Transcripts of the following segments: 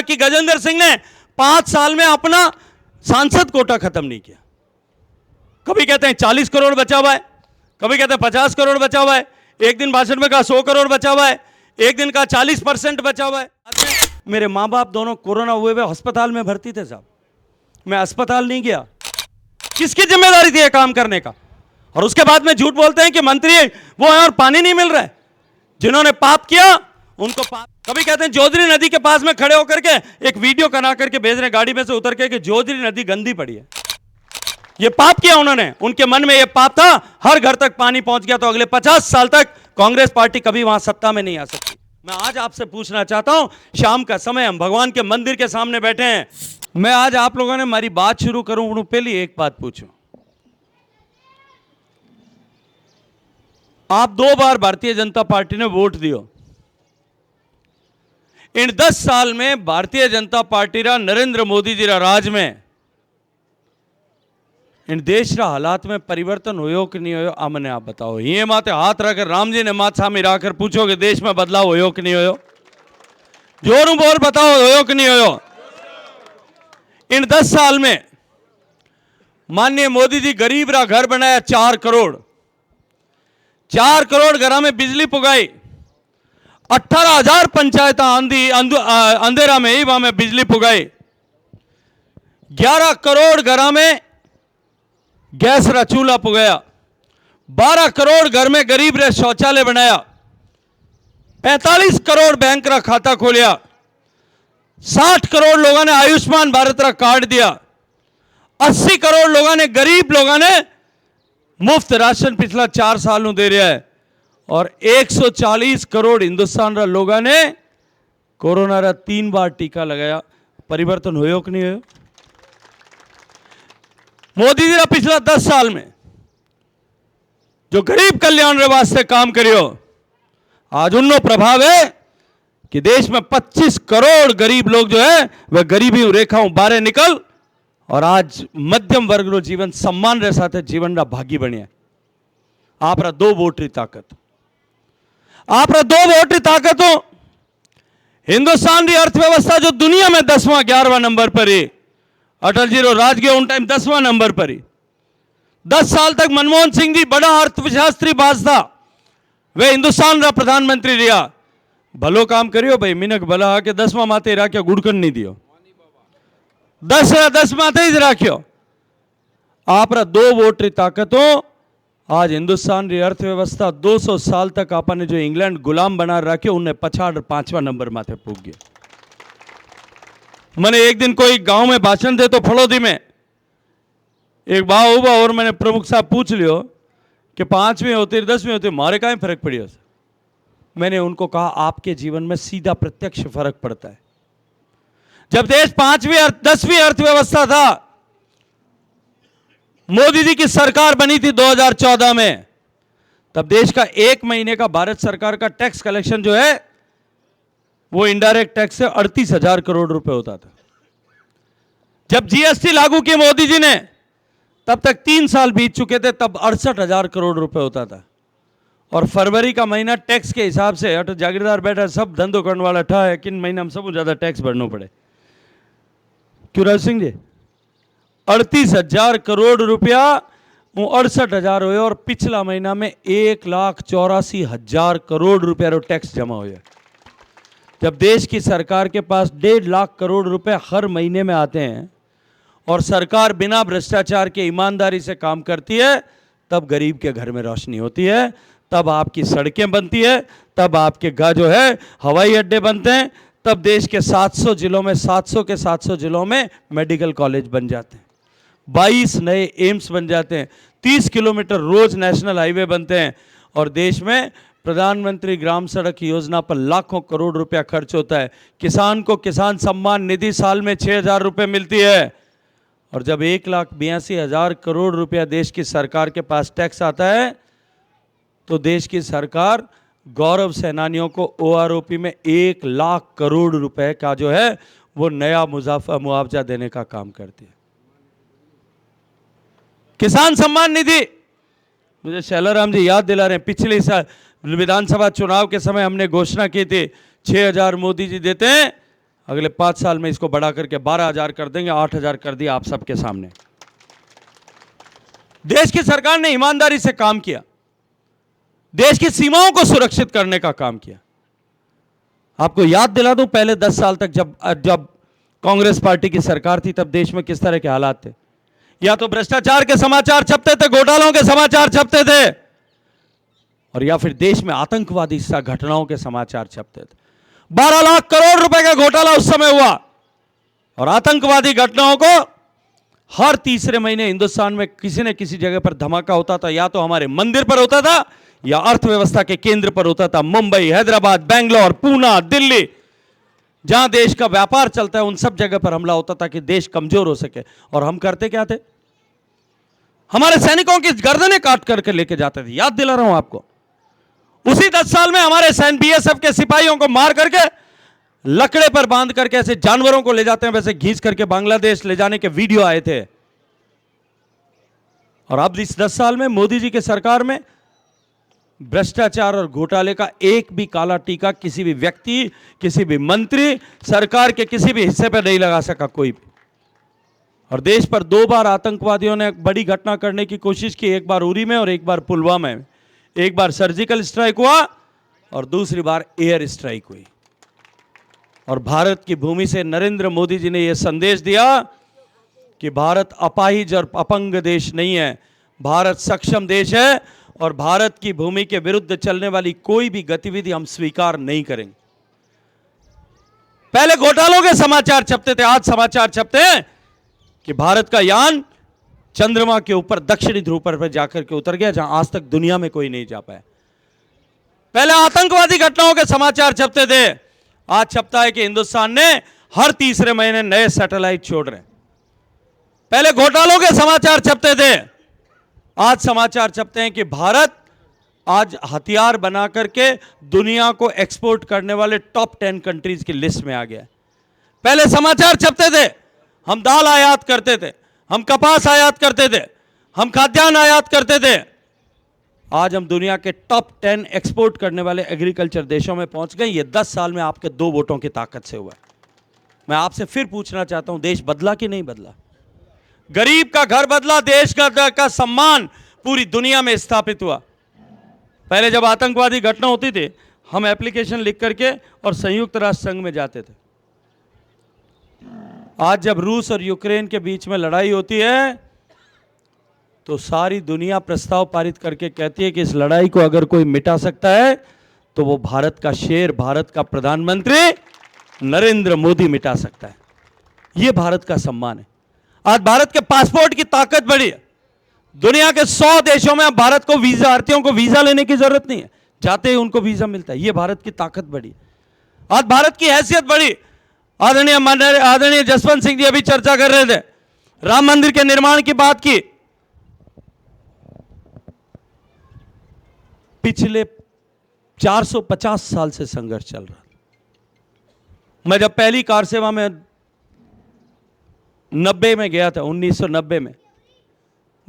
कि गजेंद्र सिंह ने 5 साल में अपना सांसद कोटा खत्म नहीं किया। कभी कहते हैं 40 करोड़ बचा हुआ है, कभी कहते हैं 50 करोड़ बचा हुआ है, एक दिन भाषण में कहा 100 करोड़ बचा हुआ है, एक दिन कहा 40% बचा हुआ है। मेरे माँ बाप दोनों कोरोना हुए हुए अस्पताल में भर्ती थे साहब, मैं अस्पताल नहीं गया। किसकी जिम्मेदारी थी ये काम करने का? और उसके बाद में झूठ बोलते हैं कि मंत्री वो है और पानी नहीं मिल रहा है। जिन्होंने पाप किया उनको पाप। कभी कहते हैं जोधरी नदी के पास में खड़े होकर के एक वीडियो बना करके भेज रहे गाड़ी में से उतर के कि जोधरी नदी गंदी पड़ी है। ये पाप किया उन्होंने, उनके मन में ये पाप था। हर घर तक पानी पहुंच गया तो अगले 50 साल तक कांग्रेस पार्टी कभी वहां सत्ता में नहीं आ सकती। मैं आज आपसे पूछना चाहता हूं, शाम का समय हम भगवान के मंदिर के सामने बैठे हैं। मैं आज आप लोगों ने हमारी बात शुरू करूं पहले एक बात पूछूं। आप 2 बार भारतीय जनता पार्टी ने वोट दियो। इन 10 साल में भारतीय जनता पार्टी रा नरेंद्र मोदी जी रा राज में इन देश रा हालात में परिवर्तन होयो कि नहीं होयो? हमने आप बताओ। ये माते हाथ रखकर राम जी ने मात सामी रखकर पूछो कि देश में बदलाव होयो कि नहीं होयो? जोरों बोल बताओ, होयो कि नहीं होयो? इन 10 साल में माननीय मोदी जी गरीब रा घर बनाया 4 करोड़ 4 करोड़ घरों में बिजली पुगाई। 18,000 पंचायत अंधेरा में ही वहां में बिजली पुगाई। 11 करोड़ घरों में गैस रा चूल्हा पुगाया। 12 करोड़ घर में गरीब रे शौचालय बनाया। 45 करोड़ बैंक रा खाता खोलिया। 60 करोड़ लोगों ने आयुष्मान भारत रा कार्ड दिया। 80 करोड़ लोगों ने, गरीब लोगों ने मुफ्त राशन पिछला 4 सालों दे रहा है। और 140 करोड़ हिंदुस्तान रा लोगों ने कोरोना रा 3 बार टीका लगाया। परिवर्तन होयो कि नहीं होयो? मोदी जी रा पिछला 10 साल में जो गरीब कल्याण रे वास्ते काम करियो, आज उन्नो प्रभाव है कि देश में 25 करोड़ गरीब लोग जो है वह गरीबी रेखाओं बारे निकल और आज मध्यम वर्ग रो जीवन सम्मान रे साथे जीवन रा भागी बनिया। आप रा 2 वोट री ताकत, आप रा 2 वोट री ताकत हो। हिंदुस्तान री अर्थव्यवस्था जो दुनिया में 10वां 11वां नंबर पर है, अटल जी रो राज गयो उन टाइम 10वां नंबर पर ही। 10 साल तक मनमोहन सिंह जी बड़ा अर्थशास्त्री बाज था, वे हिंदुस्तान रा प्रधानमंत्री रहा। भलो काम करियो भाई, मिनक भला के 10वां माते राख्यो, गुड़कन नहीं दियो। 10 माते ही राख्यो। आप रा 2 वोट री ताकत हो। आज हिंदुस्तान री अर्थव्यवस्था 200 साल तक आपने जो इंग्लैंड गुलाम बना रखे उन्हें पछाड़ 5वां नंबर माथे पूग गया। मैंने एक दिन कोई गांव में भाषण दे तो फड़ोदी में एक बाव हुआ और मैंने प्रमुख साहब पूछ लियो कि 5वीं होती 10वीं होती मारे काहे फर्क पड़ियो? मैंने उनको कहा आपके जीवन में सीधा प्रत्यक्ष फर्क पड़ता है। जब देश 5वीं और 10वीं अर्थव्यवस्था था, मोदी जी की सरकार बनी थी 2014 में, तब देश का 1 महीने का भारत सरकार का टैक्स कलेक्शन जो है वो इनडायरेक्ट टैक्स से 38,000 करोड़ रुपए होता था। जब जीएसटी लागू की मोदी जी ने, तब तक 3 साल बीत चुके थे, तब 68,000 करोड़ रुपए होता था। और फरवरी का महीना टैक्स के हिसाब से अट जागीरदार बैठा, सब धंधो करने वाला ठा है, किन महीना में सबसे ज्यादा टैक्स भरना पड़े। क्यों राज सिंह जी? 38,000 करोड़ रुपया 68,000 हुए और पिछला महीना में 1,84,000 करोड़ रुपया रो टैक्स जमा हुआ। जब देश की सरकार के पास 1.5 लाख करोड़ रुपए हर महीने में आते हैं और सरकार बिना भ्रष्टाचार के ईमानदारी से काम करती है, तब गरीब के घर में रोशनी होती है, तब आपकी सड़कें बनती है, तब आपके जो है हवाई अड्डे बनते हैं, तब देश के 700 जिलों में 700 के 700 जिलों में मेडिकल कॉलेज बन जाते हैं, 22 नए एम्स बन जाते हैं, 30 किलोमीटर रोज नेशनल हाईवे बनते हैं। और देश में प्रधानमंत्री ग्राम सड़क योजना पर लाखों करोड़ रुपया खर्च होता है। किसान को किसान सम्मान निधि साल में 6,000 रुपये मिलती है। और जब 1,82,000 करोड़ रुपया देश की सरकार के पास टैक्स आता है, तो देश की सरकार गौरव सेनानियों को ओआरओपी में 1 लाख करोड़ रुपए का जो है वो नया मुआवजा देने का काम करती है। किसान सम्मान निधि, मुझे शैलाराम जी याद दिला रहे हैं, पिछले साल विधानसभा चुनाव के समय हमने घोषणा की थी 6,000 मोदी जी देते हैं अगले 5 साल में इसको बढ़ा करके 12,000 कर देंगे, 8,000 कर दिया आप सबके सामने। देश की सरकार ने ईमानदारी से काम किया, देश की सीमाओं को सुरक्षित करने का काम किया। आपको याद दिला दूं, पहले 10 साल तक जब कांग्रेस पार्टी की सरकार थी, तब देश में किस तरह के हालात थे। या तो भ्रष्टाचार के समाचार छपते थे, घोटालों के समाचार छपते थे, और या फिर देश में आतंकवादी घटनाओं के समाचार छपते थे। 12 लाख करोड़ रुपए का घोटाला उस समय हुआ, और आतंकवादी घटनाओं को हर तीसरे महीने हिंदुस्तान में किसी न किसी जगह पर धमाका होता था। या तो हमारे मंदिर पर होता था, या अर्थव्यवस्था के केंद्र पर होता था। मुंबई, हैदराबाद, बेंगलोर, पूना, दिल्ली, जहां देश का व्यापार चलता है, उन सब जगह पर हमला होता था कि देश कमजोर हो सके। और हम करते क्या थे? हमारे सैनिकों की गर्दनें काट करके लेके जाते थे। याद दिला रहा हूं आपको, उसी 10 साल में हमारे बीएसएफ के सिपाहियों को मार करके लकड़े पर बांध करके ऐसे जानवरों को ले जाते हैं, वैसे घींच करके बांग्लादेश ले जाने के वीडियो आए थे। और अब इस 10 साल में मोदी जी की सरकार में भ्रष्टाचार और घोटाले का एक भी काला टीका किसी भी व्यक्ति, किसी भी मंत्री, सरकार के किसी भी हिस्से पर नहीं लगा सका कोई भी। और देश पर 2 बार आतंकवादियों ने बड़ी घटना करने की कोशिश की, एक बार उरी में और एक बार पुलवामा में। एक बार सर्जिकल स्ट्राइक हुआ और दूसरी बार एयर स्ट्राइक हुई। और भारत की भूमि से नरेंद्र मोदी जी ने यह संदेश दिया कि भारत अपाहिज और अपंग देश नहीं है, भारत सक्षम देश है, और भारत की भूमि के विरुद्ध चलने वाली कोई भी गतिविधि हम स्वीकार नहीं करेंगे। पहले घोटालों के समाचार छपते थे, आज समाचार छपते हैं कि भारत का यान चंद्रमा के ऊपर दक्षिणी ध्रुव पर जाकर के उतर गया, जहां आज तक दुनिया में कोई नहीं जा पाया। पहले आतंकवादी घटनाओं के समाचार छपते थे, आज छपता है कि हिंदुस्तान ने हर तीसरे महीने नए सैटेलाइट छोड़ रहे हैं। पहले घोटालों के समाचार छपते थे, आज समाचार छपते हैं कि भारत आज हथियार बना करके दुनिया को एक्सपोर्ट करने वाले टॉप 10 कंट्रीज की लिस्ट में आ गया है। पहले समाचार छपते थे, हम दाल आयात करते थे, हम कपास आयात करते थे, हम खाद्यान्न आयात करते थे। आज हम दुनिया के टॉप 10 एक्सपोर्ट करने वाले एग्रीकल्चर देशों में पहुंच गए। ये 10 साल में आपके 2 वोटों की ताकत से हुआ। मैं आपसे फिर पूछना चाहता हूं, देश बदला कि नहीं बदला? गरीब का घर बदला, देश का सम्मान पूरी दुनिया में स्थापित हुआ। पहले जब आतंकवादी घटना होती थी, हम एप्लीकेशन लिख करके और संयुक्त राष्ट्र संघ में जाते थे। आज जब रूस और यूक्रेन के बीच में लड़ाई होती है, तो सारी दुनिया प्रस्ताव पारित करके कहती है कि इस लड़ाई को अगर कोई मिटा सकता है तो वो भारत का शेर, भारत का प्रधानमंत्री नरेंद्र मोदी मिटा सकता है। ये भारत का सम्मान है। आज भारत के पासपोर्ट की ताकत बढ़ी है। दुनिया के 100 देशों में अब भारत को भारतीयों को वीजा लेने की जरूरत नहीं है, जाते ही उनको वीजा मिलता है। ये भारत की ताकत बढ़ी। आज भारत की हैसियत बढ़ी। आदरणीय जसवंत सिंह जी अभी चर्चा कर रहे थे, राम मंदिर के निर्माण की बात की। पिछले 450 साल से संघर्ष चल रहा। मैं जब पहली कार सेवा में 90 में गया था, 1990 में,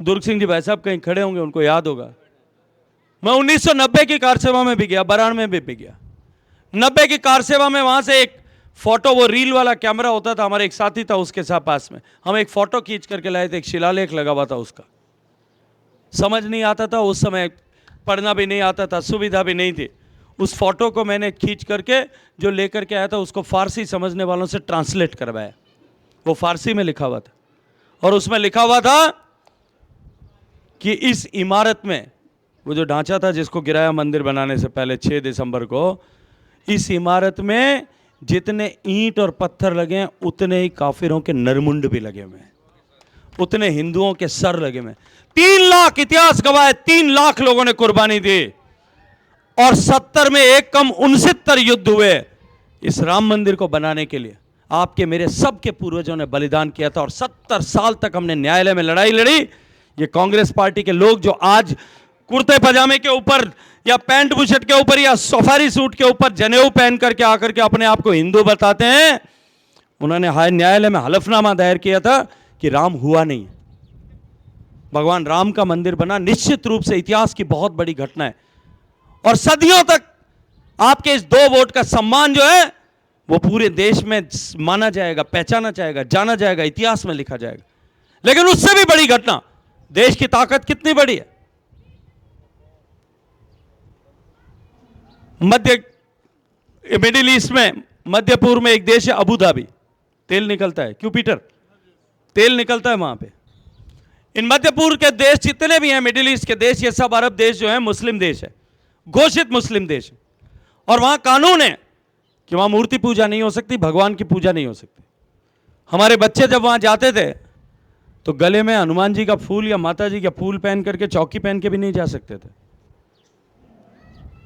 दुर्ग सिंह जी भाई साहब कहीं खड़े होंगे, उनको याद होगा। मैं 1990 की कार सेवा में भी गया, 92 में भी गया। 90 की कार सेवा में वहां से एक फोटो, वो रील वाला कैमरा होता था, हमारे एक साथी था उसके साथ पास में, हम एक फोटो खींच करके लाए थे। एक शिलालेख लगा हुआ था, उसका समझ नहीं आता था उस समय, पढ़ना भी नहीं आता था, सुविधा भी नहीं थी। उस फोटो को मैंने खींच करके जो लेकर के आया था, उसको फारसी समझने वालों से ट्रांसलेट करवाया। वो फारसी में लिखा हुआ था, और उसमें लिखा हुआ था कि इस इमारत में, वो जो ढांचा था जिसको गिराया मंदिर बनाने से पहले 6 दिसंबर को, इस इमारत में जितने ईंट और पत्थर लगे हैं, उतने ही काफिरों के नरमुंड भी लगे हुए हैं, उतने हिंदुओं के सर लगे हुए हैं। 3 लाख, इतिहास गवाह है, 3 लाख लोगों ने कुर्बानी दी, और 70 में एक कम 69 युद्ध हुए इस राम मंदिर को बनाने के लिए। आपके मेरे सबके पूर्वजों ने बलिदान किया था, और 70 साल तक हमने न्यायालय में लड़ाई लड़ी। ये कांग्रेस पार्टी के लोग जो आज कुर्ते पजामे के ऊपर या पैंट बुशर्ट के ऊपर या सफारी सूट के ऊपर जनेऊ पहन करके आकर के अपने आप को हिंदू बताते हैं, उन्होंने हाई न्यायालय में हलफनामा दायर किया था कि राम हुआ नहीं। भगवान राम का मंदिर बना, निश्चित रूप से इतिहास की बहुत बड़ी घटना है। और सदियों तक आपके इस 2 वोट का सम्मान जो है वो पूरे देश में माना जाएगा, पहचाना जाएगा, जाना जाएगा, इतिहास में लिखा जाएगा। लेकिन उससे भी बड़ी घटना, देश की ताकत कितनी बड़ी है। मिडिल ईस्ट में, मध्य पूर्व में एक देश है अबू धाबी, तेल निकलता है, क्यों पीटर? तेल निकलता है वहां पे। इन मध्य पूर्व के देश जितने भी हैं, मिडिल ईस्ट के देश, ये सब अरब देश जो है मुस्लिम देश है, घोषित मुस्लिम देश है। और वहां कानून है कि वहां मूर्ति पूजा नहीं हो सकती, भगवान की पूजा नहीं हो सकती। हमारे बच्चे जब वहां जाते थे तो गले में हनुमान जी का फूल या माता जी का फूल पहन करके, चौकी पहन के भी नहीं जा सकते थे।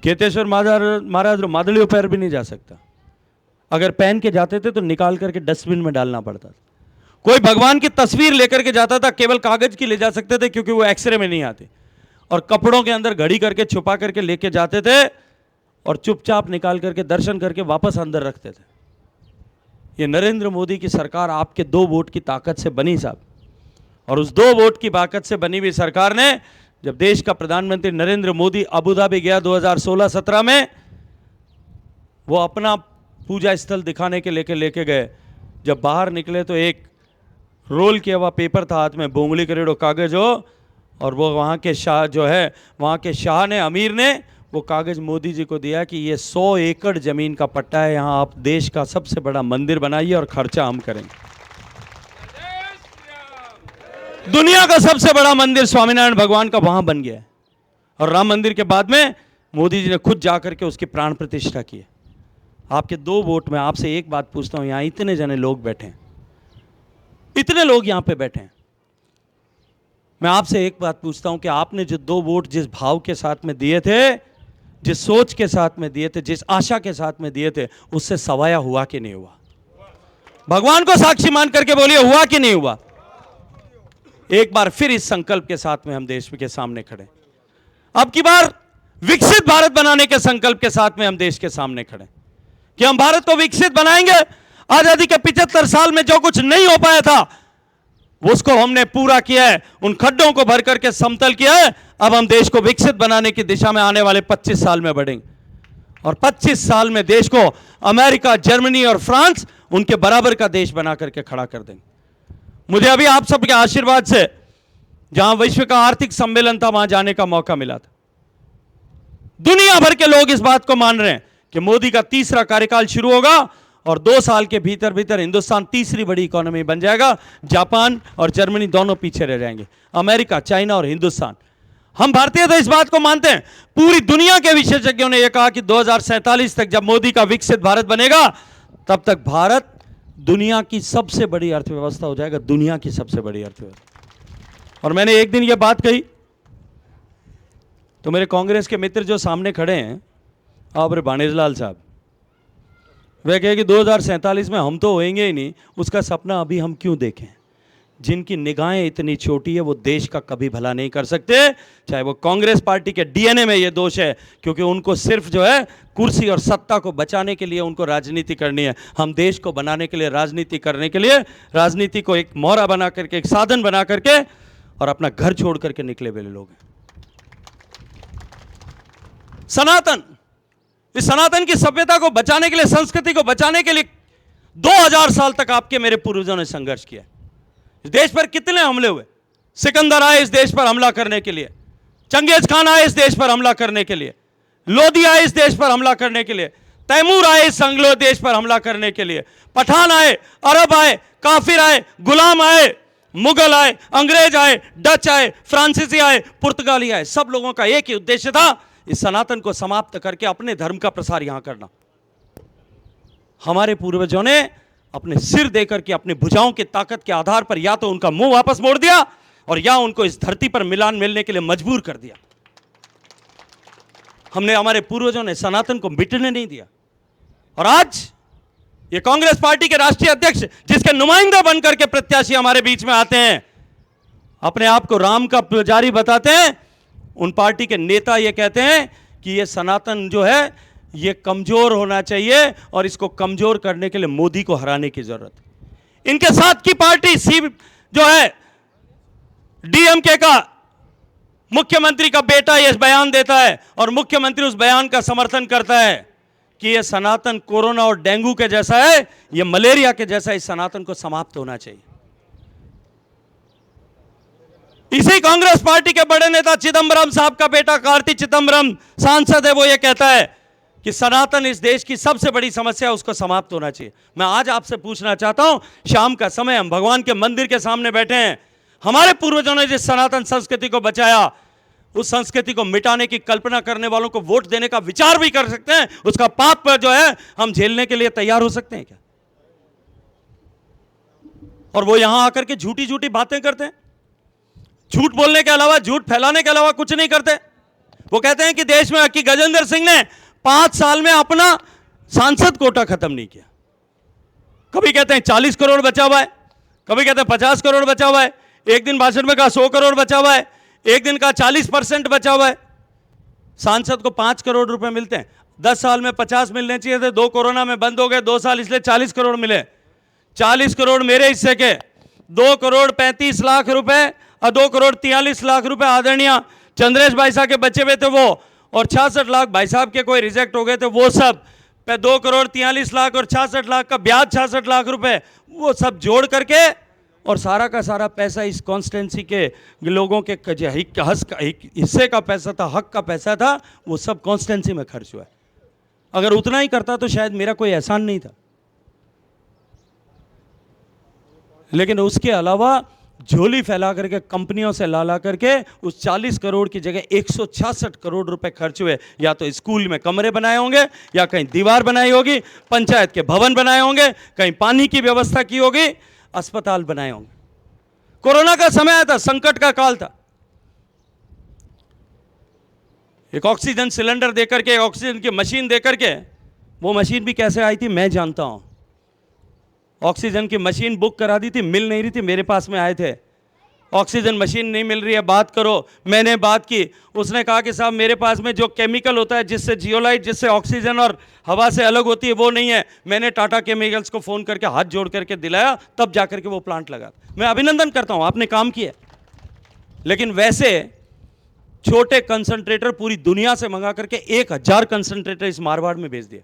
केतेश्वर महाराज मादलियों पैर भी नहीं जा सकता। अगर पहन के जाते थे तो निकाल करके डस्टबिन में डालना पड़ता था। कोई भगवान की तस्वीर लेकर के जाता था, केवल कागज की ले जा सकते थे क्योंकि वो एक्सरे में नहीं आती। और कपड़ों के अंदर घड़ी करके छुपा करके लेके जाते थे और चुपचाप निकाल करके दर्शन करके वापस अंदर रखते थे। ये नरेंद्र मोदी की सरकार आपके 2 वोट की ताकत से बनी साहब। और उस 2 वोट की ताकत से बनी हुई सरकार ने, जब देश का प्रधानमंत्री नरेंद्र मोदी अबू धाबी गया 2016-17 में, वो अपना पूजा स्थल दिखाने के लेके गए। जब बाहर निकले तो एक रोल किया हुआ पेपर था हाथ में, बोंगली करेड़ो कागज हो, और वो वहाँ के शाह जो है, वहाँ के शाह ने, अमीर ने वो कागज मोदी जी को दिया कि ये 100 एकड़ जमीन का पट्टा है, यहाँ आप देश का सबसे बड़ा मंदिर बनाइए और खर्चा हम करेंगे। दुनिया का सबसे बड़ा मंदिर स्वामीनारायण भगवान का वहां बन गया है। और राम मंदिर के बाद में मोदी जी ने खुद जाकर के उसकी प्राण प्रतिष्ठा की है। आपके 2 वोट में आपसे एक बात पूछता हूं, यहां इतने जने लोग बैठे हैं, इतने लोग यहां पे बैठे हैं, मैं आपसे एक बात पूछता हूं कि आपने जो 2 वोट जिस भाव के साथ में दिए थे, जिस सोच के साथ में दिए थे, जिस आशा के साथ में दिए थे, उससे सवाया हुआ कि नहीं हुआ? भगवान को साक्षी मान करके बोलिए, हुआ कि नहीं हुआ? एक बार फिर इस संकल्प के साथ में हम देश के सामने खड़े। अब की बार विकसित भारत बनाने के संकल्प के साथ में हम देश के सामने खड़े कि हम भारत को विकसित बनाएंगे। आजादी के 75 साल में जो कुछ नहीं हो पाया था उसको हमने पूरा किया है, उन खड्डों को भर करके समतल किया है। अब हम देश को विकसित बनाने की दिशा में आने वाले 25 साल में बढ़ेंगे और 25 साल में देश को अमेरिका, जर्मनी और फ्रांस उनके बराबर का देश बना करके खड़ा कर देंगे। मुझे अभी आप सबके आशीर्वाद से जहां विश्व का आर्थिक सम्मेलन था वहां जाने का मौका मिला था। दुनिया भर के लोग इस बात को मान रहे हैं कि मोदी का 3रा कार्यकाल शुरू होगा और 2 साल के भीतर भीतर हिंदुस्तान 3री बड़ी इकोनॉमी बन जाएगा। जापान और जर्मनी दोनों पीछे रह जाएंगे, अमेरिका, चाइना और हिंदुस्तान। हम भारतीय तो इस बात को मानते हैं। पूरी दुनिया के विशेषज्ञों ने यह कहा कि 2047 तक जब मोदी का विकसित भारत बनेगा तब तक भारत दुनिया की सबसे बड़ी अर्थव्यवस्था हो जाएगा, दुनिया की सबसे बड़ी अर्थव्यवस्था। और मैंने एक दिन यह बात कही तो मेरे कांग्रेस के मित्र जो सामने खड़े हैं, आप रे बाणेजलाल साहब, वह कहे कि 2047 में हम तो होएंगे ही नहीं, उसका सपना अभी हम क्यों देखें? जिनकी निगाहें इतनी छोटी है वो देश का कभी भला नहीं कर सकते। चाहे वो कांग्रेस पार्टी के डीएनए में ये दोष है, क्योंकि उनको सिर्फ जो है कुर्सी और सत्ता को बचाने के लिए उनको राजनीति करनी है। हम देश को बनाने के लिए, राजनीति करने के लिए, राजनीति को एक मोहरा बना करके, एक साधन बना करके और अपना घर छोड़ करके निकले हुए लोग हैं। सनातन, इस सनातन की सभ्यता को बचाने के लिए, संस्कृति को बचाने के लिए 2000 साल तक आपके मेरे पूर्वजों ने संघर्ष किया। इस देश पर कितने हमले हुए? सिकंदर आए इस देश पर हमला करने के लिए, चंगेज खान आए इस देश पर हमला करने के लिए, लोधी आए इस देश पर हमला करने के लिए, तैमूर आए इस अंग्लो देश पर हमला करने के लिए, पठान आए, अरब आए, काफिर आए, गुलाम आए, मुगल आए, अंग्रेज आए, डच आए, फ्रांसीसी आए, पुर्तगाली आए। सब लोगों का एक ही उद्देश्य था, इस सनातन को समाप्त करके अपने धर्म का प्रसार यहां करना। हमारे पूर्वजों ने अपने सिर देकर के, अपनी भुजाओं की ताकत के आधार पर या तो उनका मुंह वापस मोड़ दिया और या उनको इस धरती पर मिलान मिलने के लिए मजबूर कर दिया। हमने, हमारे पूर्वजों ने सनातन को मिटने नहीं दिया। और आज ये कांग्रेस पार्टी के राष्ट्रीय अध्यक्ष, जिसके नुमाइंदा बनकर के प्रत्याशी हमारे बीच में आते हैं, अपने आप को राम का पुजारी बताते हैं। उन पार्टी के नेता ये कहते हैं कि ये सनातन जो है ये कमजोर होना चाहिए और इसको कमजोर करने के लिए मोदी को हराने की जरूरत है। इनके साथ की पार्टी सी जो है डीएमके का मुख्यमंत्री का बेटा ये बयान देता है और मुख्यमंत्री उस बयान का समर्थन करता है कि ये सनातन कोरोना और डेंगू के जैसा है, ये मलेरिया के जैसा, इस सनातन को समाप्त होना चाहिए। इसी कांग्रेस पार्टी के बड़े नेता चिदंबरम साहब का बेटा कार्ति चिदंबरम सांसद है, वो ये कहता है कि सनातन इस देश की सबसे बड़ी समस्या है, उसको समाप्त होना चाहिए। मैं आज आपसे पूछना चाहता हूं, शाम का समय, हम भगवान के मंदिर के सामने बैठे हैं, हमारे पूर्वजों ने जिस सनातन संस्कृति को बचाया, उस संस्कृति को मिटाने की कल्पना करने वालों को वोट देने का विचार भी कर सकते हैं, उसका पाप पर जो है हम झेलने के लिए तैयार हो सकते हैं क्या? और वो यहां आकर के झूठी झूठी बातें करते हैं, झूठ बोलने के अलावा, झूठ फैलाने के अलावा कुछ नहीं करते। वो कहते हैं कि देश में कि गजेंद्र सिंह ने 5 साल में अपना सांसद कोटा खत्म नहीं किया। कभी कहते हैं 40 करोड़ बचा हुआ है, कभी कहते हैं 50 करोड़ बचा हुआ है, एक दिन भाषण में कहा 100 करोड़ बचा हुआ है, एक दिन का 40% बचा हुआ है। सांसद को 5 करोड़ रुपए मिलते हैं, 10 साल में 50 मिलने चाहिए थे, 2 कोरोना में बंद हो गए, 2 साल इसलिए 40 करोड़ मिले। 40 करोड़ मेरे हिस्से के, 2 करोड़ 35 लाख रुपए और 2 करोड़ 43 लाख रुपए आदरणीय चंद्रेश भाई साहब के बचे हुए थे वो, और 66 लाख भाई साहब के कोई रिजेक्ट हो गए थे, वो सब पे 2 करोड़ 43 लाख और 66 लाख का ब्याज 66 लाख रुपए, वो सब जोड़ करके और सारा का सारा पैसा इस कॉन्स्टिट्यूंसी के लोगों के हिस्से का पैसा था, हक का पैसा था, वो सब कॉन्स्टिट्यूंसी में खर्च हुआ है। अगर उतना ही करता तो शायद मेरा कोई एहसान नहीं था, लेकिन उसके अलावा झोली फैला करके कंपनियों से ला करके उस 40 करोड़ की जगह 166 करोड़ रुपए खर्च हुए। या तो स्कूल में कमरे बनाए होंगे, या कहीं दीवार बनाई होगी, पंचायत के भवन बनाए होंगे, कहीं पानी की व्यवस्था की होगी, अस्पताल बनाए होंगे। कोरोना का समय आया था, संकट का काल था, एक ऑक्सीजन सिलेंडर देकर के, ऑक्सीजन की मशीन देकर के, वो मशीन भी कैसे आई थी मैं जानता हूं। ऑक्सीजन की मशीन बुक करा दी थी, मिल नहीं रही थी, मेरे पास में आए थे, ऑक्सीजन मशीन नहीं मिल रही है, बात करो। मैंने बात की, उसने कहा कि साहब मेरे पास में जो केमिकल होता है जिससे जियोलाइट, जिससे ऑक्सीजन और हवा से अलग होती है, वो नहीं है। मैंने टाटा केमिकल्स को फ़ोन करके हाथ जोड़ करके दिलाया, तब जाकर के वो प्लांट लगा। मैं अभिनंदन करता हूँ, आपने काम किया। लेकिन वैसे छोटे कंसंट्रेटर पूरी दुनिया से मंगा करके 1000 कंसंट्रेटर इस मारवाड़ में भेज दिए,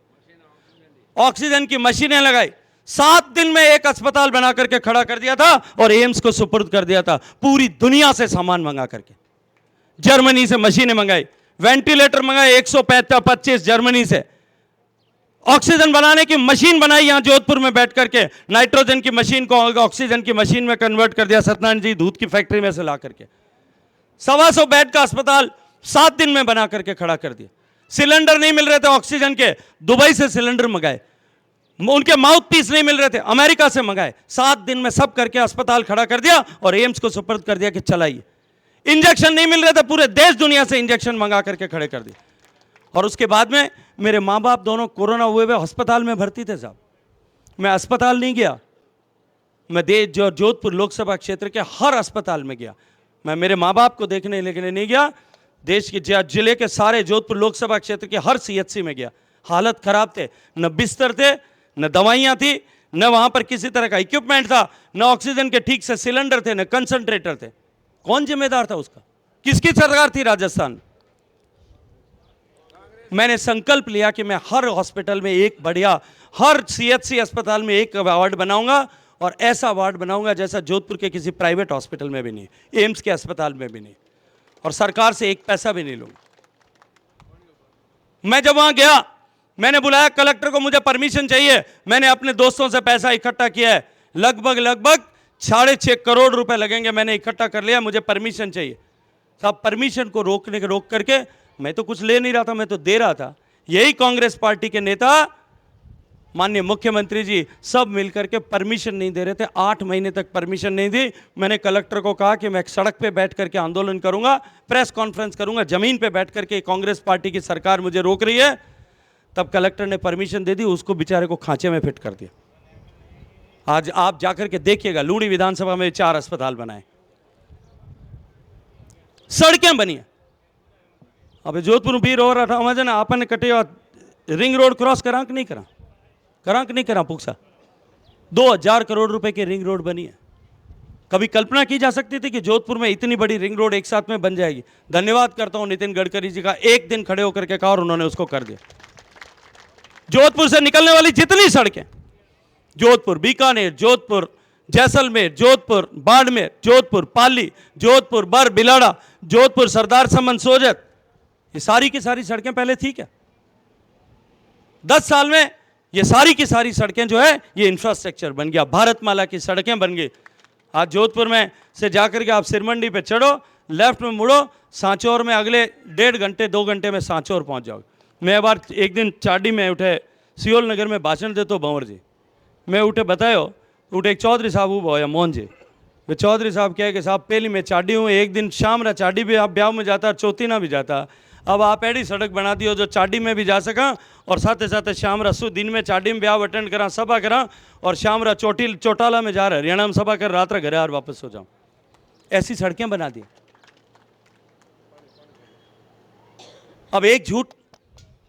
ऑक्सीजन की मशीनें लगाई, 7 दिन में एक अस्पताल बना करके खड़ा कर दिया था और एम्स को सुपुर्द कर दिया था। पूरी दुनिया से सामान मंगा करके, जर्मनी से मशीनें मंगाई, वेंटिलेटर मंगाए 125 जर्मनी से, ऑक्सीजन बनाने की मशीन बनाई यहां जोधपुर में बैठ करके, नाइट्रोजन की मशीन को ऑक्सीजन की मशीन में कन्वर्ट कर दिया सत्यनारायण जी दूध की फैक्ट्री में से ला करके। 125 बेड का अस्पताल 7 दिन में बना करके खड़ा कर दिया। सिलेंडर नहीं मिल रहे थे ऑक्सीजन के, दुबई से सिलेंडर मंगाए, उनके माउथ पीस नहीं मिल रहे थे, अमेरिका से मंगाए, 7 दिन में सब करके अस्पताल खड़ा कर दिया और एम्स को सुपुर्द कर दिया कि चलाइए। इंजेक्शन नहीं मिल रहे थे, पूरे देश दुनिया से इंजेक्शन मंगा करके खड़े कर दिए। और उसके बाद में मेरे माँ बाप दोनों कोरोना हुए हुए अस्पताल में भर्ती थे साहब, मैं अस्पताल नहीं गया, मैं जोधपुर लोकसभा क्षेत्र के हर अस्पताल में गया। मैं मेरे माँ बाप को देखने लेके नहीं गया, देश के जिले के सारे जोधपुर लोकसभा क्षेत्र के हर CHC में गया। हालत खराब थे, न बिस्तर थे, न दवाइयाँ थी, न वहाँ पर किसी तरह का इक्विपमेंट था, न ऑक्सीजन के ठीक से सिलेंडर थे, न कंसंट्रेटर थे। कौन जिम्मेदार था उसका? किसकी सरकार थी राजस्थान? मैंने संकल्प लिया कि मैं हर हॉस्पिटल में एक बढ़िया, हर CHC अस्पताल में एक वार्ड बनाऊंगा, और ऐसा वार्ड बनाऊंगा जैसा जोधपुर के किसी प्राइवेट हॉस्पिटल में भी नहीं, एम्स के अस्पताल में भी नहीं, और सरकार से एक पैसा भी नहीं लूंगा। मैं जब वहां गया, मैंने बुलाया कलेक्टर को, मुझे परमिशन चाहिए। मैंने अपने दोस्तों से पैसा इकट्ठा किया है, लगभग 6.5 करोड़ रुपए लगेंगे, मैंने इकट्ठा कर लिया, मुझे परमिशन चाहिए। साहब परमिशन को रोक करके, मैं तो कुछ ले नहीं रहा था, मैं तो दे रहा था। यही कांग्रेस पार्टी के नेता, माननीय मुख्यमंत्री जी, सब मिलकर के परमिशन नहीं दे रहे थे। 8 महीने तक परमिशन नहीं दी। मैंने कलेक्टर को कहा कि मैं सड़क पे बैठ करके आंदोलन करूंगा, प्रेस कॉन्फ्रेंस करूंगा, जमीन पे बैठ करके, कांग्रेस पार्टी की सरकार मुझे रोक रही है। तब कलेक्टर ने परमिशन दे दी, उसको बेचारे को खांचे में फिट कर दिया। आज आप जाकर के देखिएगा, लूणी विधानसभा में 4 अस्पताल बनाए, सड़कें बनी है। अब जोधपुर भी रो रहा था, मजा आपने कटे रिंग रोड क्रॉस करा कि नहीं करा पुक्सा 2000 करोड़ रुपए की रिंग रोड बनी है। कभी कल्पना की जा सकती थी कि जोधपुर में इतनी बड़ी रिंग रोड एक साथ में बन जाएगी? धन्यवाद करता हूं नितिन गडकरी जी का, एक दिन खड़े होकर के कहा और उन्होंने उसको कर दिया। जोधपुर से निकलने वाली जितनी सड़कें, जोधपुर बीकानेर, जोधपुर जैसलमेर, जोधपुर बाड़मेर, जोधपुर पाली, जोधपुर बर बिलाड़ा, जोधपुर सरदार समन सोजत, ये सारी की सारी सड़कें पहले थी क्या? 10 साल में ये सारी की सारी सड़कें जो है ये इंफ्रास्ट्रक्चर बन गया, भारतमाला की सड़कें बन गई। आज जोधपुर में से जाकर के आप सिरमंडी पे चढ़ो, लेफ्ट में मुड़ो, सांचौर में अगले 1.5 घंटे 2 घंटे में सांचौर पहुंच जाओगे। मैं बार एक दिन चाडी में उठे सियोल नगर में भाषण देते हो भंवर जी, मैं उठे बतायो, उठे एक चौधरी साहब वो होया मोहन जी, वे चौधरी साहब कहे कि साहब पहली मैं चाडी हूँ, एक दिन शाम रा चाडी भी आप ब्याह में जाता, चौथी ना भी जाता, अब आप ऐडी सड़क बना दियो जो चाडी में भी जा सका और साथ साथ शाम रा दिन में चाडी में ब्याह अटेंड करा, सभा करा और शाम रा चौटाला में जा रहा हरियाणा में सभा कर, रात रा घरे और वापस हो जाऊँ। ऐसी सड़कें बना दी। अब एक झूठ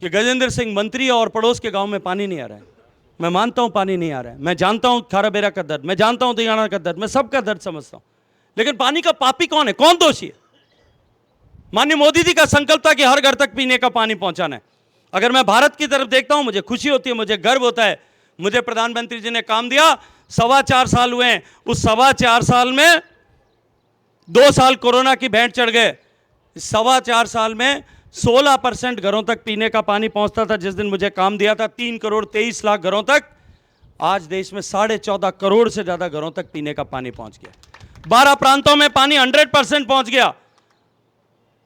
कि गजेंद्र सिंह मंत्री है और पड़ोस के गांव में पानी नहीं आ रहा है, मैं मानता हूं पानी नहीं आ रहा है, मैं जानता हूं खारा बेरा का दर्द, मैं जानता हूं दियाना का दर्द, मैं सबका दर्द समझता हूं, लेकिन पानी का पापी कौन है, कौन दोषी है? माननीय मोदी जी का संकल्प था कि हर घर तक पीने का पानी पहुंचाना है। अगर मैं भारत की तरफ देखता हूं मुझे खुशी होती है, मुझे गर्व होता है। मुझे प्रधानमंत्री जी ने काम दिया, 4.25 साल हुए हैं, उस 4.25 साल में 2 साल कोरोना की भेंट चढ़ गए। 4.25 साल में 16% घरों तक पीने का पानी पहुंचता था। जिस दिन मुझे काम दिया था 3 करोड़ 23 लाख घरों तक, आज देश में 14.5 करोड़ से ज्यादा घरों तक पीने का पानी पहुंच गया। 12 प्रांतों में पानी 100% पहुंच गया।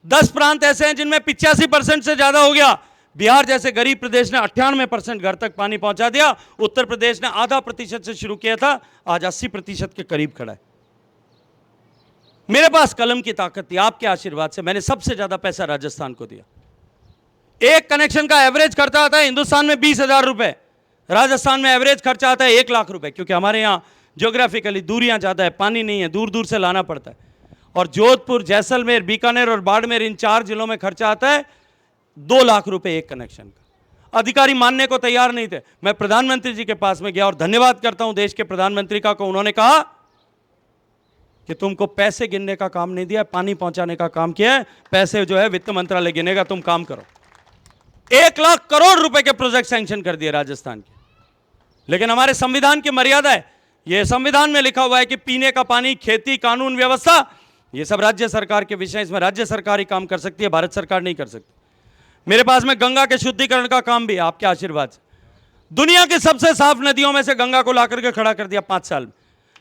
10 प्रांत ऐसे हैं जिनमें 85% से ज्यादा हो गया। बिहार जैसे गरीब प्रदेश ने 98% घर तक पानी पहुंचा दिया। उत्तर प्रदेश ने आधा प्रतिशत से शुरू किया था, आज 80% के करीब खड़ा है। मेरे पास कलम की ताकत थी, आपके आशीर्वाद से मैंने सबसे ज्यादा पैसा राजस्थान को दिया। एक कनेक्शन का एवरेज खर्चा आता है हिंदुस्तान में 20,000 रुपए, राजस्थान में एवरेज खर्चा आता है 1 लाख रुपए, क्योंकि हमारे यहां ज्योग्राफिकली दूरियां ज्यादा है, पानी नहीं है, दूर दूर से लाना पड़ता है। और जोधपुर, जैसलमेर, बीकानेर और बाड़मेर, इन 4 जिलों में खर्चा आता है 2 लाख रुपए एक कनेक्शन का। अधिकारी मानने को तैयार नहीं थे। मैं प्रधानमंत्री जी के पास में गया और धन्यवाद करता हूं देश के प्रधानमंत्री का को, उन्होंने कहा कि तुमको पैसे गिनने का काम नहीं दिया, पानी पहुंचाने का काम किया है, पैसे जो है वित्त मंत्रालय गिनेगा, तुम काम करो। 1 लाख करोड़ रुपए के प्रोजेक्ट सैंक्शन कर दिए राजस्थान के। लेकिन हमारे संविधान की मर्यादा है, यह संविधान में लिखा हुआ है कि पीने का पानी, खेती, कानून व्यवस्था, ये सब राज्य सरकार के विषय, इसमें राज्य सरकार ही काम कर सकती है, भारत सरकार नहीं कर सकती। मेरे पास में गंगा के शुद्धिकरण का काम भी है, आपके आशीर्वाद से। दुनिया की सबसे साफ नदियों में से गंगा को लाकर के खड़ा कर दिया 5 साल में,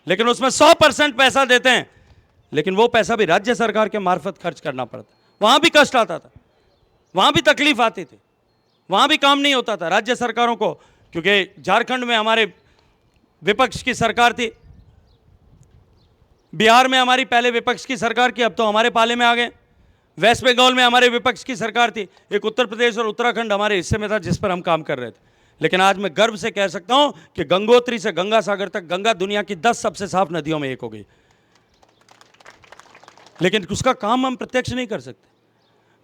लेकिन उसमें 100% पैसा देते हैं, लेकिन वो पैसा भी राज्य सरकार के मार्फत खर्च करना पड़ता। वहां भी कष्ट आता था, वहां भी तकलीफ आती थी, वहां भी काम नहीं होता था राज्य सरकारों को, क्योंकि झारखंड में हमारे विपक्ष की सरकार थी, बिहार में हमारी पहले विपक्ष की सरकार की, अब तो हमारे पाले में आ गए। वेस्ट बंगाल में हमारे विपक्ष की सरकार थी, एक उत्तर प्रदेश और उत्तराखंड हमारे हिस्से में था जिस पर हम काम कर रहे थे। लेकिन आज मैं गर्व से कह सकता हूं कि गंगोत्री से गंगा सागर तक गंगा दुनिया की 10 सबसे साफ नदियों में एक हो गई, लेकिन उसका काम हम प्रत्यक्ष नहीं कर सकते।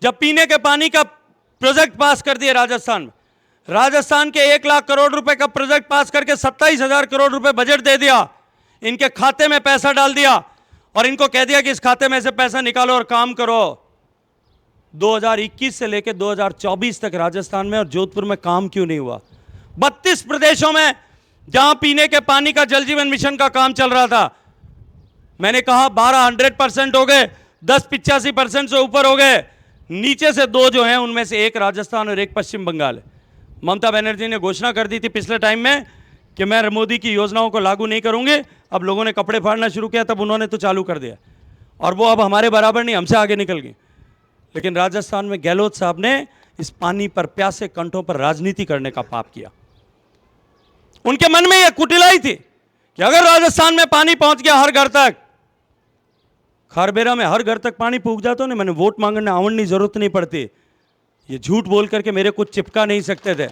जब पीने के पानी का प्रोजेक्ट पास कर दिया राजस्थान में, राजस्थान के 1 लाख करोड़ रुपए का प्रोजेक्ट पास करके 27,000 करोड़ रुपए बजट दे दिया, इनके खाते में पैसा डाल दिया और इनको कह दिया कि इस खाते में से पैसा निकालो और काम करो। 2021 से लेकर 2024 तक राजस्थान में और जोधपुर में काम क्यों नहीं हुआ? 32 प्रदेशों में जहां पीने के पानी का जल जीवन मिशन का काम चल रहा था, मैंने कहा 12 100% हो गए, 10 85% से ऊपर हो गए। नीचे से 2 जो हैं उनमें से एक राजस्थान और एक पश्चिम बंगाल है। ममता बनर्जी ने घोषणा कर दी थी पिछले टाइम में कि मैं मोदी की योजनाओं को लागू नहीं करूंगी। अब लोगों ने कपड़े फाड़ना शुरू किया, तब उन्होंने तो चालू कर दिया, और वो अब हमारे बराबर नहीं, हमसे आगे निकल गई। लेकिन राजस्थान में गहलोत साहब ने इस पानी पर, प्यासे कंठों पर राजनीति करने का पाप किया। उनके मन में यह कुटिलाई थी कि अगर राजस्थान में पानी पहुंच गया हर घर तक, खारबेरा में हर घर तक पानी पहुंच जाता ना, मैंने वोट मांगने आवड़ने की जरूरत नहीं पड़ती। ये झूठ बोल करके मेरे को चिपका नहीं सकते थे।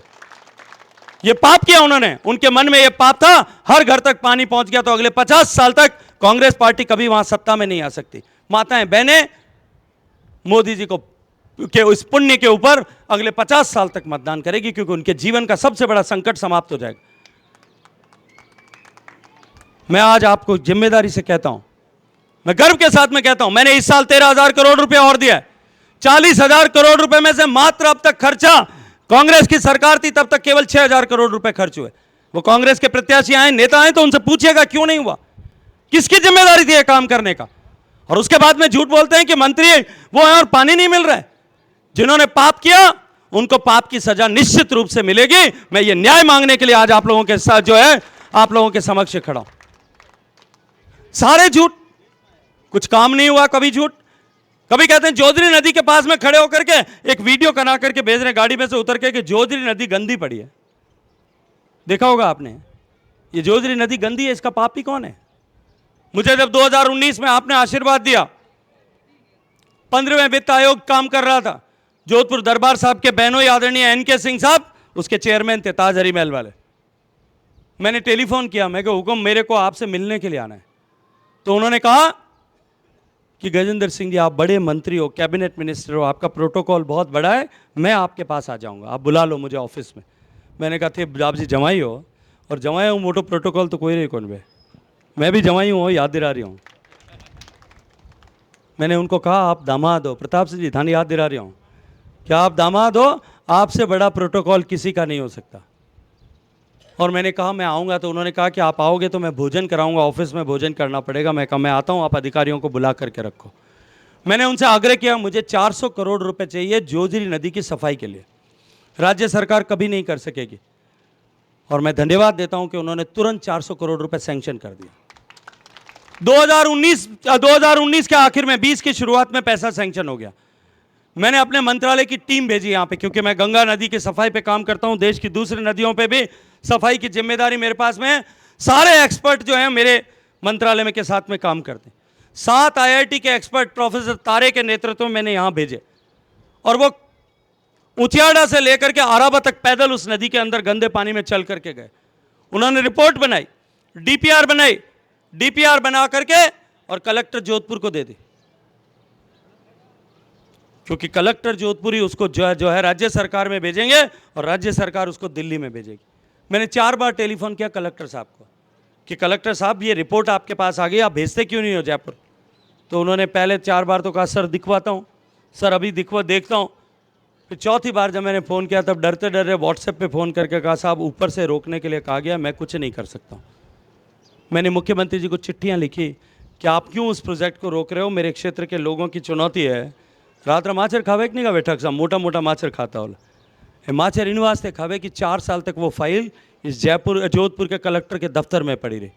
ये पाप किया उन्होंने, उनके मन में ये पाप था, हर घर तक पानी पहुंच गया तो अगले 50 साल तक कांग्रेस पार्टी कभी वहां सत्ता में नहीं आ सकती। माताएं बहनें मोदी जी को के उस पुण्य के ऊपर अगले 50 साल तक मतदान करेगी, क्योंकि उनके जीवन का सबसे बड़ा संकट समाप्त हो जाएगा। मैं आज आपको जिम्मेदारी से कहता हूं, मैं गर्व के साथ में कहता हूं, मैंने इस साल 13,000 करोड़ रुपए और दिया है। 40,000 करोड़ रुपए में से मात्र अब तक खर्चा कांग्रेस की सरकार थी तब तक केवल 6,000 करोड़ रुपए खर्च हुए। वो कांग्रेस के प्रत्याशी आए, नेता आए, तो उनसे पूछिएगा क्यों नहीं हुआ, किसकी जिम्मेदारी थी यह काम करने का। और उसके बाद में झूठ बोलते हैं कि मंत्री वो है और पानी नहीं मिल रहा है। जिन्होंने पाप किया उनको पाप की सजा निश्चित रूप से मिलेगी। मैं ये न्याय मांगने के लिए आज आप लोगों के साथ जो है आप लोगों के समक्ष खड़ा हूं। सारे झूठ, कुछ काम नहीं हुआ, कभी झूठ, कभी कहते हैं जोजरी नदी के पास में खड़े होकर के एक वीडियो बना करके भेज रहे गाड़ी में से उतर के कि जोजरी नदी गंदी पड़ी है। देखा होगा आपने, ये जोजरी नदी गंदी है, इसका पापी कौन है? मुझे जब 2019 में आपने आशीर्वाद दिया, 15वें वित्त आयोग काम कर रहा था, जोधपुर दरबार साहब के बहनोई आदरणीय एनके सिंह साहब उसके चेयरमैन थे, ताज हरी महल वाले। मैंने टेलीफोन किया, मैं कहा हुक्म मेरे को आपसे मिलने के लिए आना है। तो उन्होंने कहा कि गजेंद्र सिंह जी आप बड़े मंत्री हो, कैबिनेट मिनिस्टर हो, आपका प्रोटोकॉल बहुत बड़ा है, मैं आपके पास आ जाऊंगा, आप बुला लो मुझे ऑफिस में। मैंने कहा थे आप जी जमाई हो, और जमाई हूँ मोटो प्रोटोकॉल तो कोई नहीं कौन बे, मैं भी जमाई हूँ, याद दिला रही हूँ। मैंने उनको कहा आप दामाद हो, प्रताप सिंह जी थाने याद दिला रही हूँ, क्या आप दामाद हो, आपसे बड़ा प्रोटोकॉल किसी का नहीं हो सकता। और मैंने कहा मैं आऊँगा, तो उन्होंने कहा कि आप आओगे तो मैं भोजन कराऊंगा, ऑफिस में भोजन करना पड़ेगा। मैं कहा मैं आता हूँ, आप अधिकारियों को बुला करके रखो। मैंने उनसे आग्रह किया मुझे 400 करोड़ रुपए चाहिए जोजरी नदी की सफाई के लिए, राज्य सरकार कभी नहीं कर सकेगी। और मैं धन्यवाद देता हूं कि उन्होंने तुरंत 400 करोड़ रुपए सैंक्शन कर दिया। 2019 के आखिर में 20 की शुरुआत में पैसा सैंक्शन हो गया। मैंने अपने मंत्रालय की टीम भेजी यहां पे, क्योंकि मैं गंगा नदी की सफाई पे काम करता हूं, देश की दूसरी नदियों पे भी सफाई की जिम्मेदारी मेरे पास में है। सारे एक्सपर्ट जो हैं मेरे मंत्रालय में के साथ में काम करते हैं। 7 IIT के एक्सपर्ट प्रोफेसर तारे के नेतृत्व में मैंने यहां भेजे, और वो उचियाड़ा से लेकर के आराबा तक पैदल उस नदी के अंदर गंदे पानी में चल करके गए। उन्होंने रिपोर्ट बनाई, डीपीआर बनाई, डीपीआर बना करके और कलेक्टर जोधपुर को दे दी, क्योंकि कलेक्टर जोधपुर ही उसको जो है राज्य सरकार में भेजेंगे और राज्य सरकार उसको दिल्ली में भेजेगी। मैंने 4 बार टेलीफोन किया कलेक्टर साहब को कि कलेक्टर साहब ये रिपोर्ट आपके पास आ गई, आप भेजते क्यों नहीं हो जयपुर। तो उन्होंने पहले 4 बार तो कहा सर दिखवाता हूँ, सर अभी देखता हूँ। फिर चौथी बार जब मैंने फ़ोन किया तब डरते डरे व्हाट्सएप पे फ़ोन करके कहा साहब ऊपर से रोकने के लिए कहा गया, मैं कुछ नहीं कर सकता हूँ। मैंने मुख्यमंत्री जी को चिट्ठियाँ लिखी कि आप क्यों उस प्रोजेक्ट को रोक रहे हो, मेरे क्षेत्र के लोगों की चुनौती है। रात माछर खावे कि नहीं खावे, ठग सा मोटा मोटा माछर खाता हो, माछर इन वास्ते खावे कि 4 साल तक वो फाइल इस जोधपुर के कलेक्टर के दफ्तर में पड़ी रही,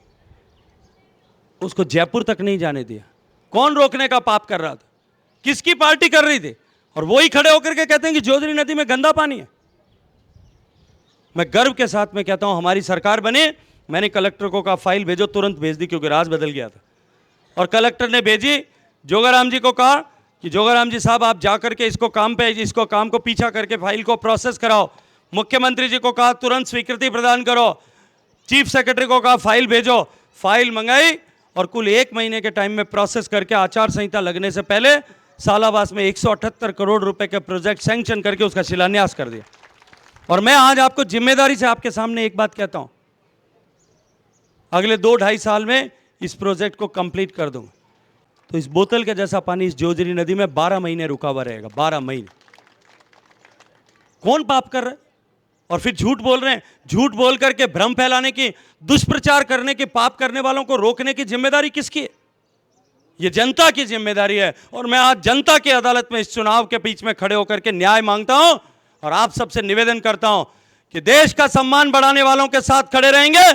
उसको जयपुर तक नहीं जाने दिया। कौन रोकने का पाप कर रहा था, किसकी पार्टी कर रही थी, और वही खड़े होकर के कहते हैं कि जोजरी नदी में गंदा पानी है। मैं गर्व के साथ में कहता हूं हमारी सरकार बनी, मैंने कलेक्टर को कहा फाइल भेजो, तुरंत भेज दी क्योंकि राज बदल गया था। और कलेक्टर ने भेजी, जोगाराम जी को कहा कि जोगाराम जी साहब आप जाकर के इसको काम को पीछा करके फाइल को प्रोसेस कराओ। मुख्यमंत्री जी को कहा तुरंत स्वीकृति प्रदान करो, चीफ सेक्रेटरी को कहा फाइल भेजो, फाइल मंगाई और कुल 1 महीने के टाइम में प्रोसेस करके आचार संहिता लगने से पहले सालाबास में 178 करोड़ रुपए के प्रोजेक्ट सैंक्शन करके उसका शिलान्यास कर दिया। और मैं आज आपको जिम्मेदारी से आपके सामने एक बात कहता हूं, अगले 2-2.5 साल में इस प्रोजेक्ट को कंप्लीट कर दूंगा, तो इस बोतल के जैसा पानी इस जोजरी नदी में 12 महीने रुका हुआ रहेगा। 12 महीने। कौन पाप कर रहा है? और फिर झूठ बोल रहे हैं, झूठ बोल करके भ्रम फैलाने की, दुष्प्रचार करने की, पाप करने वालों को रोकने की जिम्मेदारी किसकी है? ये जनता की जिम्मेदारी है। और मैं आज जनता की अदालत में इस चुनाव के बीच में खड़े होकर के न्याय मांगता हूं और आप सबसे निवेदन करता हूं कि देश का सम्मान बढ़ाने वालों के साथ खड़े रहेंगे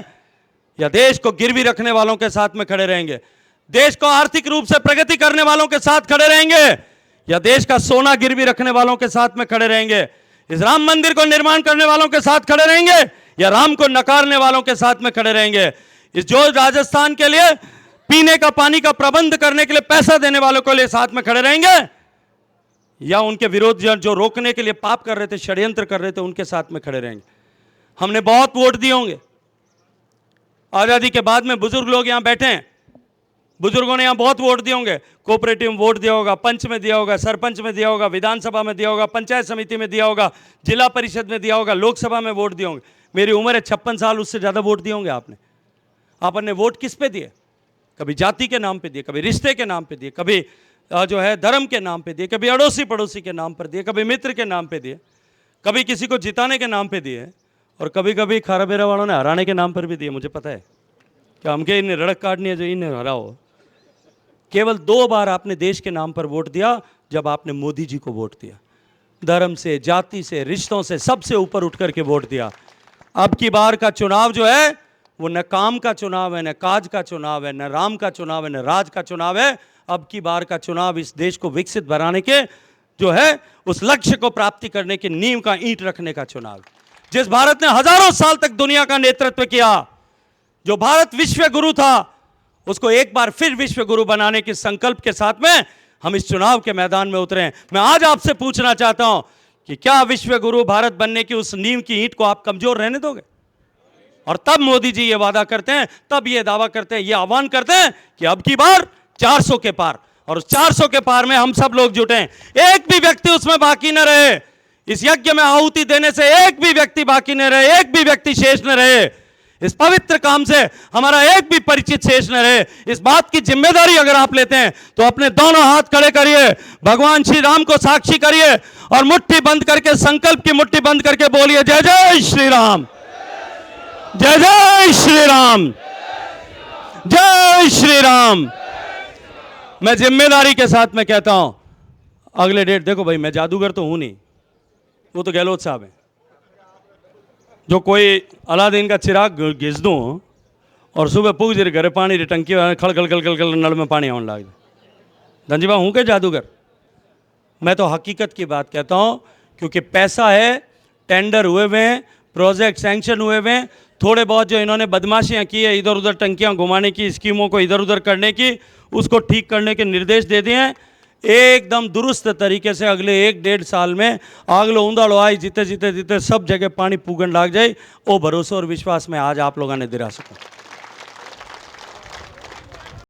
या देश को गिरवी रखने वालों के साथ में खड़े रहेंगे, देश को आर्थिक रूप से प्रगति करने वालों के साथ खड़े रहेंगे या देश का सोना गिरवी रखने वालों के साथ में खड़े रहेंगे, इस राम मंदिर को निर्माण करने वालों के साथ खड़े रहेंगे या राम को नकारने वालों के साथ में खड़े रहेंगे, इस जो राजस्थान के लिए पीने का पानी का प्रबंध करने के लिए पैसा देने वालों के लिए साथ में खड़े रहेंगे या उनके विरोध जो रोकने के लिए पाप कर रहे थे, षड्यंत्र कर रहे थे, उनके साथ में खड़े रहेंगे। हमने बहुत वोट दिए होंगे, आजादी के बाद में बुजुर्ग लोग यहां बैठे हैं, बुजुर्गों ने यहां बहुत वोट दिए होंगे, कोऑपरेटिव में वोट दिया होगा, पंच में दिया होगा, सरपंच में दिया होगा, विधानसभा में दिया होगा, पंचायत समिति में दिया होगा, जिला परिषद में दिया होगा, लोकसभा में वोट दिए होंगे। मेरी उम्र है 56 साल, उससे ज़्यादा वोट दिए होंगे आपने वोट किस पे दिए? कभी जाति के नाम पे दिए, कभी रिश्ते के नाम पे दिए, कभी जो है धर्म के नाम पे दिए, कभी अड़ोसी पड़ोसी के नाम पर दिए, कभी मित्र के नाम पे दिए, कभी किसी को जिताने के नाम पे दिए और कभी कभी खारा बेरा वालों ने हराने के नाम पर भी दिए। मुझे पता है कि हमके इन्हें रड़क काटनी है जो इन्हें हराओ। केवल 2 बार आपने देश के नाम पर वोट दिया, जब आपने मोदी जी को वोट दिया। धर्म से, जाति से, रिश्तों से, सबसे ऊपर उठ करके वोट दिया। अब की बार का चुनाव जो है वो न काम का चुनाव है, न काज का चुनाव है, न राम का चुनाव है, न राज का चुनाव है। अब की बार का चुनाव इस देश को विकसित बनाने के जो है उस लक्ष्य को प्राप्ति करने की नींव का ईंट रखने का चुनाव। जिस भारत ने हजारों साल तक दुनिया का नेतृत्व किया, जो भारत विश्व गुरु था, उसको एक बार फिर विश्व गुरु बनाने के संकल्प के साथ में हम इस चुनाव के मैदान में उतरे हैं। मैं आज आपसे पूछना चाहता हूं कि क्या विश्व गुरु भारत बनने की उस नींव की ईंट को आप कमजोर रहने दोगे? और तब मोदी जी ये वादा करते हैं, तब ये दावा करते हैं, ये आह्वान करते हैं कि अब की बार 400 के पार, और उस 400 के पार में हम सब लोग जुटे हैं। एक भी व्यक्ति उसमें बाकी न रहे। इस यज्ञ में आहुति देने से एक भी व्यक्ति बाकी न रहे, एक भी व्यक्ति शेष न रहे। इस पवित्र काम से हमारा एक भी परिचित शेष न रहे। इस बात की जिम्मेदारी अगर आप लेते हैं तो अपने दोनों हाथ खड़े करिए, भगवान श्री राम को साक्षी करिए और मुट्ठी बंद करके, संकल्प की मुट्ठी बंद करके बोलिए, जय जय श्री राम, जय जय श्री राम, जय श्री राम। मैं जिम्मेदारी के साथ में कहता हूं, अगले डेट देखो भाई, मैं जादूगर तो हूं नहीं, वो तो गहलोत साहब है। जो कोई अलादीन का चिराग घिस दूं और सुबह पूछ जरे घरे पानी री टंकी खड़ खल खल खल खल नल में पानी आने लग जाए। धनजीबा हूं के जादूगर? मैं तो हकीकत की बात कहता हूं, क्योंकि पैसा है, टेंडर हुए हुए हैं, प्रोजेक्ट सैंक्शन हुए हुए हैं। थोड़े बहुत जो इन्होंने बदमाशियां की है, इधर उधर टंकियां घुमाने की, स्कीमों को इधर उधर करने की, उसको ठीक करने के निर्देश दे दिए हैं। एकदम दुरुस्त तरीके से अगले 1-1.5 साल में आगलो उंदाड़ो आई जीते जीते जीते सब जगह पानी पूगन लाग जाए। वो भरोसा और विश्वास में आज आप लोगों ने दिला सको।